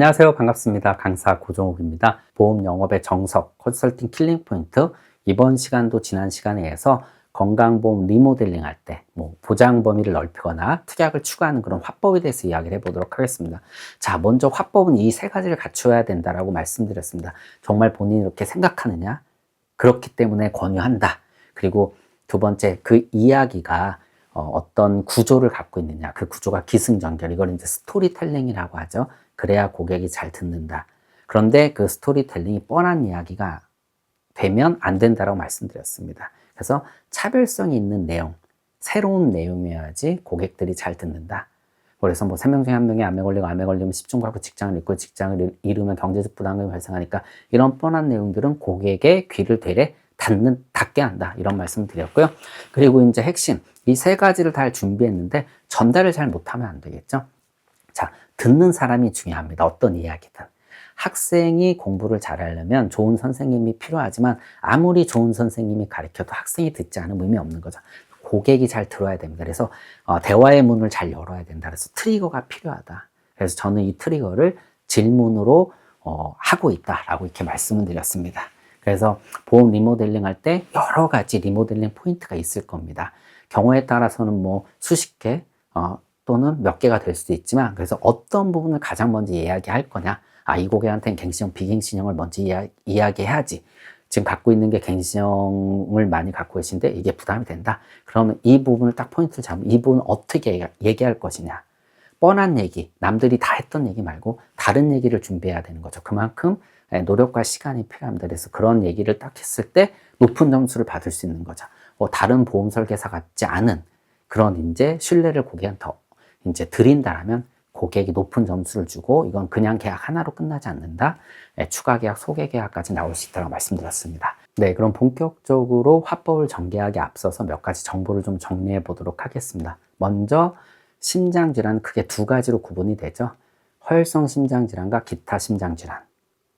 안녕하세요. 반갑습니다. 강사 고종욱입니다. 보험 영업의 정석, 컨설팅 킬링 포인트. 이번 시간도 지난 시간에 이어서 건강보험 리모델링 할 때 보장 범위를 넓히거나 특약을 추가하는 그런 화법에 대해서 이야기를 해보도록 하겠습니다. 자, 먼저 화법은 이 세 가지를 갖추어야 된다라고 말씀드렸습니다. 정말 본인이 이렇게 생각하느냐? 그렇기 때문에 권유한다. 그리고 두 번째, 그 이야기가 어떤 구조를 갖고 있느냐. 그 구조가 기승전결. 이걸 이제 스토리텔링이라고 하죠. 그래야 고객이 잘 듣는다. 그런데 그 스토리텔링이 뻔한 이야기가 되면 안 된다라고 말씀드렸습니다. 그래서 차별성이 있는 내용, 새로운 내용이어야지 고객들이 잘 듣는다. 그래서 3명 중에 1명이 암에 걸리고 암에 걸리면 집중하고 직장을 잃고 직장을 잃으면 경제적 부담감이 발생하니까 이런 뻔한 내용들은 고객의 귀를 되레 닫게 한다. 이런 말씀을 드렸고요. 그리고 이제 핵심, 이 세 가지를 다 준비했는데 전달을 잘 못하면 안 되겠죠. 자, 듣는 사람이 중요합니다. 어떤 이야기든. 학생이 공부를 잘하려면 좋은 선생님이 필요하지만 아무리 좋은 선생님이 가르쳐도 학생이 듣지 않으면 의미 없는 거죠. 고객이 잘 들어야 됩니다. 그래서 대화의 문을 잘 열어야 된다. 그래서 트리거가 필요하다. 그래서 저는 이 트리거를 질문으로 하고 있다라고 이렇게 말씀을 드렸습니다. 그래서 보험 리모델링 할 때 여러 가지 리모델링 포인트가 있을 겁니다. 경우에 따라서는 수십 개 또는 몇 개가 될 수도 있지만, 그래서 어떤 부분을 가장 먼저 이야기할 거냐. 이 고객한테는 갱신형, 비갱신형을 먼저 이야기해야지. 지금 갖고 있는 게 갱신형을 많이 갖고 계신데 이게 부담이 된다. 그러면 이 부분을 딱 포인트를 잡으면 이 부분을 어떻게 얘기할 것이냐. 뻔한 얘기, 남들이 다 했던 얘기 말고 다른 얘기를 준비해야 되는 거죠. 그만큼 노력과 시간이 필요합니다. 그래서 그런 얘기를 딱 했을 때 높은 점수를 받을 수 있는 거죠. 다른 보험 설계사 같지 않은 그런 이제 신뢰를 고객한테 이제 드린다라면 고객이 높은 점수를 주고, 이건 그냥 계약 하나로 끝나지 않는다. 추가 계약, 소개 계약까지 나올 수 있다고 말씀드렸습니다. 네, 그럼 본격적으로 화법을 전개하기 앞서서 몇 가지 정보를 좀 정리해 보도록 하겠습니다. 먼저 심장질환은 크게 두 가지로 구분이 되죠. 허혈성 심장질환과 기타 심장질환.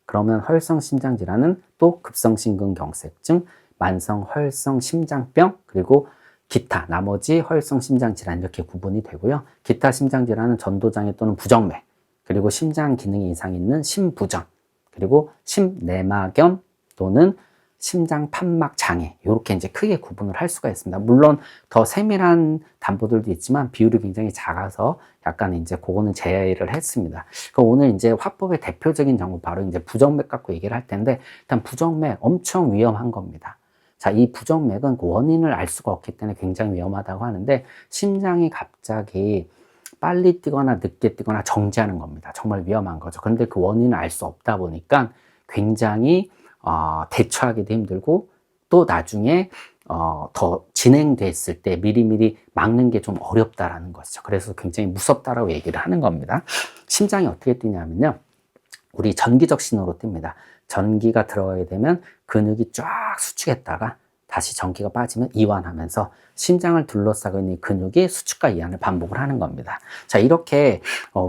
그러면 허혈성 심장질환은 또 급성심근경색증, 만성 허혈성 심장병, 그리고 기타, 나머지 허혈성 심장질환 이렇게 구분이 되고요. 기타 심장질환은 전도장애 또는 부정맥, 그리고 심장 기능이 이상 있는 심부전, 그리고 심내막염 또는 심장 판막 장애, 이렇게 이제 크게 구분을 할 수가 있습니다. 물론 더 세밀한 담보들도 있지만 비율이 굉장히 작아서 약간 이제 그거는 제외를 했습니다. 오늘 이제 화법의 대표적인 정보 바로 이제 부정맥 갖고 얘기를 할 텐데, 일단 부정맥 엄청 위험한 겁니다. 자, 이 부정맥은 그 원인을 알 수가 없기 때문에 굉장히 위험하다고 하는데, 심장이 갑자기 빨리 뛰거나 늦게 뛰거나 정지하는 겁니다. 정말 위험한 거죠. 그런데 그 원인을 알 수 없다 보니까 굉장히 대처하기도 힘들고, 또 나중에 더 진행됐을 때 미리미리 막는 게 좀 어렵다라는 것이죠. 그래서 굉장히 무섭다라고 얘기를 하는 겁니다. 심장이 어떻게 뛰냐면요, 우리 전기적 신호로 뜹니다. 전기가 들어가게 되면 근육이 쫙 수축했다가 다시 전기가 빠지면 이완하면서 심장을 둘러싸고 있는 근육이 수축과 이완을 반복을 하는 겁니다. 자, 이렇게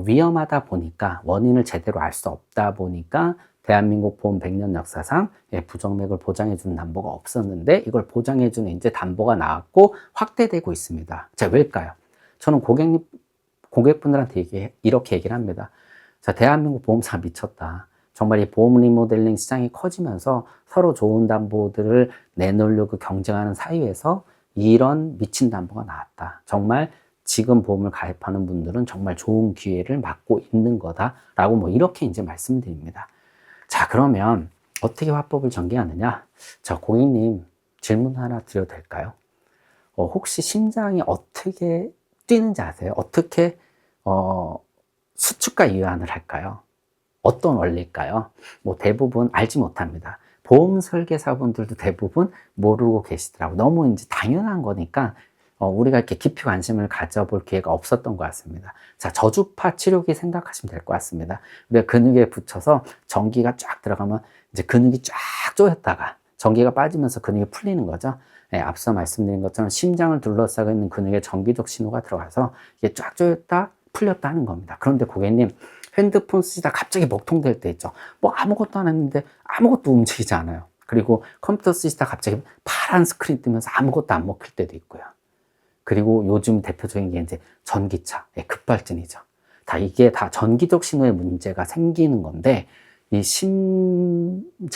위험하다 보니까, 원인을 제대로 알 수 없다 보니까 대한민국 보험 100년 역사상 부정맥을 보장해주는 담보가 없었는데, 이걸 보장해주는 이제 담보가 나왔고 확대되고 있습니다. 자, 왜일까요? 저는 고객분들한테 이렇게 얘기를 합니다. 자, 대한민국 보험사 미쳤다. 정말 이 보험 리모델링 시장이 커지면서 서로 좋은 담보들을 내놓으려고 경쟁하는 사이에서 이런 미친 담보가 나왔다. 정말 지금 보험을 가입하는 분들은 정말 좋은 기회를 맞고 있는 거다라고 이렇게 이제 말씀드립니다. 자, 그러면 어떻게 화법을 전개하느냐? 자, 고객님 질문 하나 드려도 될까요? 혹시 심장이 어떻게 뛰는지 아세요? 어떻게 수축과 이완을 할까요? 어떤 원리일까요? 대부분 알지 못합니다. 보험 설계사분들도 대부분 모르고 계시더라고요. 너무 이제 당연한 거니까 우리가 이렇게 깊이 관심을 가져볼 기회가 없었던 것 같습니다. 자, 저주파 치료기 생각하시면 될 것 같습니다. 우리가 근육에 붙여서 전기가 쫙 들어가면 이제 근육이 쫙 조였다가 전기가 빠지면서 근육이 풀리는 거죠. 네, 앞서 말씀드린 것처럼 심장을 둘러싸고 있는 근육에 전기적 신호가 들어가서 이게 쫙 조였다 풀렸다 하는 겁니다. 그런데 고객님, 핸드폰 쓰시다 갑자기 먹통될 때 있죠. 아무것도 안 했는데 아무것도 움직이지 않아요. 그리고 컴퓨터 쓰시다 갑자기 파란 스크린 뜨면서 아무것도 안 먹힐 때도 있고요. 그리고 요즘 대표적인 게 이제 전기차, 급발진이죠. 이게 다 전기적 신호에 문제가 생기는 건데, 이 심장에도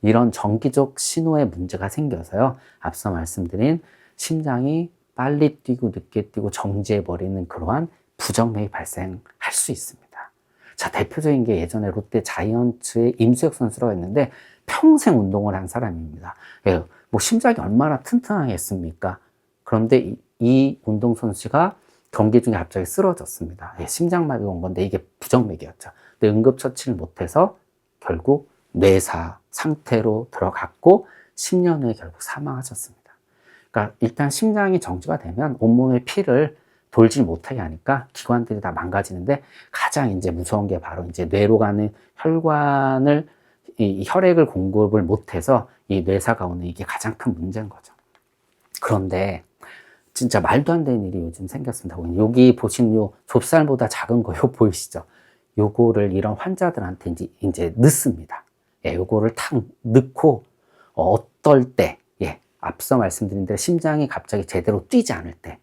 이런 전기적 신호에 문제가 생겨서요, 앞서 말씀드린 심장이 빨리 뛰고 늦게 뛰고 정지해버리는 그러한 부정맥이 발생할 수 있습니다. 자, 대표적인 게 예전에 롯데 자이언츠의 임수혁 선수라고 했는데 평생 운동을 한 사람입니다. 예, 뭐 심장이 얼마나 튼튼하겠습니까? 그런데 이 운동선수가 경기 중에 갑자기 쓰러졌습니다. 예, 심장마비가 온 건데 이게 부정맥이었죠. 근데 응급처치를 못해서 결국 뇌사 상태로 들어갔고 10년 후에 결국 사망하셨습니다. 그러니까 일단 심장이 정지가 되면 온몸의 피를 돌지 못하게 하니까 기관들이 다 망가지는데, 가장 이제 무서운 게 바로 이제 뇌로 가는 혈관을, 이 혈액을 공급을 못해서 이 뇌사가 오는, 이게 가장 큰 문제인 거죠. 그런데 진짜 말도 안 되는 일이 요즘 생겼습니다. 여기 보시는 요 좁쌀보다 작은 거, 요 보이시죠? 요거를 이런 환자들한테 이제 넣습니다. 예, 요거를 탁 넣고, 어떨 때, 예, 앞서 말씀드린 대로 심장이 갑자기 제대로 뛰지 않을 때,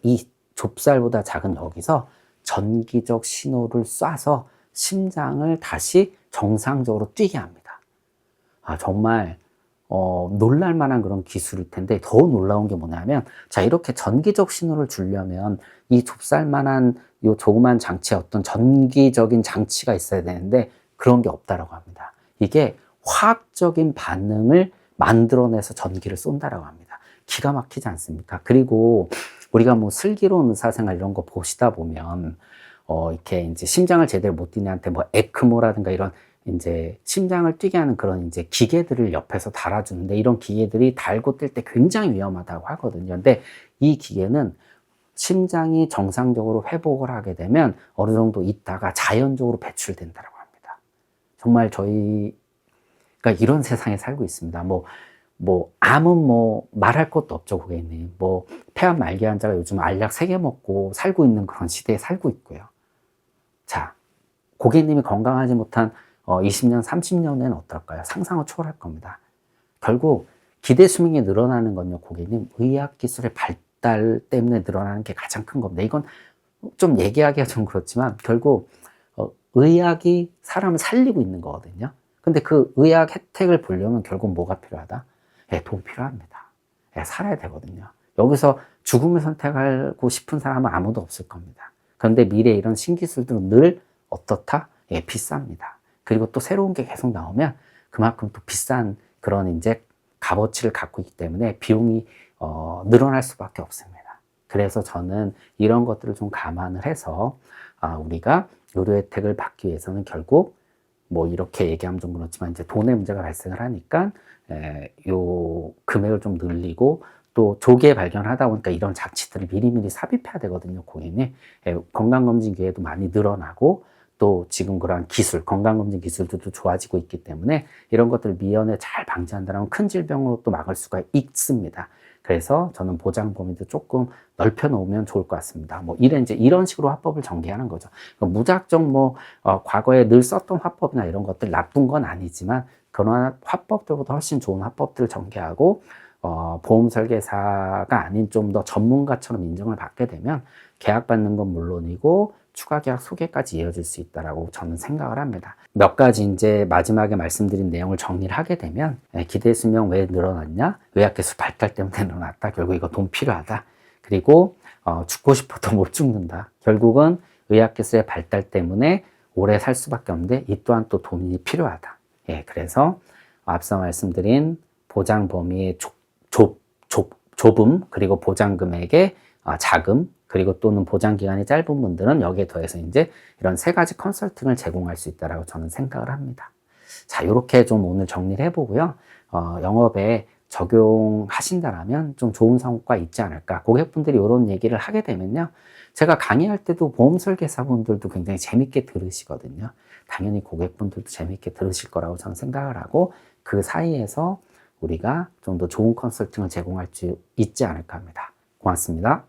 이 좁쌀보다 작은 여기서 전기적 신호를 쏴서 심장을 다시 정상적으로 뛰게 합니다. 정말 놀랄만한 그런 기술일 텐데, 더 놀라운 게 뭐냐면, 자, 이렇게 전기적 신호를 주려면 이 좁쌀만한 요 조그만 장치에 어떤 전기적인 장치가 있어야 되는데 그런 게 없다라고 합니다. 이게 화학적인 반응을 만들어내서 전기를 쏜다라고 합니다. 기가 막히지 않습니까? 그리고 우리가 뭐 슬기로운 의사생활 이런 거 보시다 보면 이렇게 이제 심장을 제대로 못 뛰는 애한테 뭐 에크모라든가 이런 이제 심장을 뛰게 하는 그런 이제 기계들을 옆에서 달아주는데, 이런 기계들이 달고 뛸 때 굉장히 위험하다고 하거든요. 근데 이 기계는 심장이 정상적으로 회복을 하게 되면 어느 정도 있다가 자연적으로 배출된다고 합니다. 정말 저희가 이런 세상에 살고 있습니다. 암은 말할 것도 없죠, 고객님. 폐암 말기 환자가 요즘 알약 3개 먹고 살고 있는 그런 시대에 살고 있고요. 자, 고객님이 건강하지 못한 20년, 30년 후에는 어떨까요? 상상을 초월할 겁니다. 결국 기대 수명이 늘어나는 건요, 고객님, 의학기술의 발달 때문에 늘어나는 게 가장 큰 겁니다. 이건 좀 얘기하기가 좀 그렇지만 결국 의학이 사람을 살리고 있는 거거든요. 근데 그 의학 혜택을 보려면 결국 뭐가 필요하다? 예, 돈 필요합니다. 예, 살아야 되거든요. 여기서 죽음을 선택하고 싶은 사람은 아무도 없을 겁니다. 그런데 미래에 이런 신기술들은 늘 어떻다? 예, 비쌉니다. 그리고 또 새로운 게 계속 나오면 그만큼 또 비싼 그런 이제 값어치를 갖고 있기 때문에 비용이 늘어날 수밖에 없습니다. 그래서 저는 이런 것들을 좀 감안을 해서 우리가 의료 혜택을 받기 위해서는 결국 이렇게 얘기하면 좀 그렇지만 이제 돈의 문제가 발생을 하니까 요 금액을 좀 늘리고, 또 조기에 발견하다 보니까 이런 장치들을 미리미리 삽입해야 되거든요, 고객님. 건강검진 기회도 많이 늘어나고, 또 지금 그러한 기술, 건강검진 기술도 좋아지고 있기 때문에 이런 것들을 미연에 잘 방지한다면 큰 질병으로 또 막을 수가 있습니다. 그래서 저는 보장 범위도 조금 넓혀 놓으면 좋을 것 같습니다. 이런 식으로 화법을 전개하는 거죠. 무작정 과거에 늘 썼던 화법이나 이런 것들 나쁜 건 아니지만, 그러나 화법들보다 훨씬 좋은 화법들을 전개하고, 보험 설계사가 아닌 좀 더 전문가처럼 인정을 받게 되면 계약 받는 건 물론이고 추가 계약 소개까지 이어질 수 있다라고 저는 생각을 합니다. 몇 가지 이제 마지막에 말씀드린 내용을 정리를 하게 되면, 기대 수명 왜 늘어났냐? 의학기술 발달 때문에 늘어났다. 결국 이거 돈 필요하다. 그리고 죽고 싶어도 못 죽는다. 결국은 의학기술의 발달 때문에 오래 살 수밖에 없는데 이 또한 또 돈이 필요하다. 예, 그래서 앞서 말씀드린 보장 범위의 좁음, 그리고 보장 금액의 자금, 그리고 또는 보장 기간이 짧은 분들은 여기에 더해서 이제 이런 3가지 컨설팅을 제공할 수 있다라고 저는 생각을 합니다. 자, 이렇게 좀 오늘 정리를 해보고요. 영업에 적용하신다라면 좀 좋은 성과 있지 않을까. 고객분들이 이런 얘기를 하게 되면요, 제가 강의할 때도 보험 설계사분들도 굉장히 재밌게 들으시거든요. 당연히 고객분들도 재밌게 들으실 거라고 저는 생각을 하고, 그 사이에서 우리가 좀 더 좋은 컨설팅을 제공할 수 있지 않을까 합니다. 고맙습니다.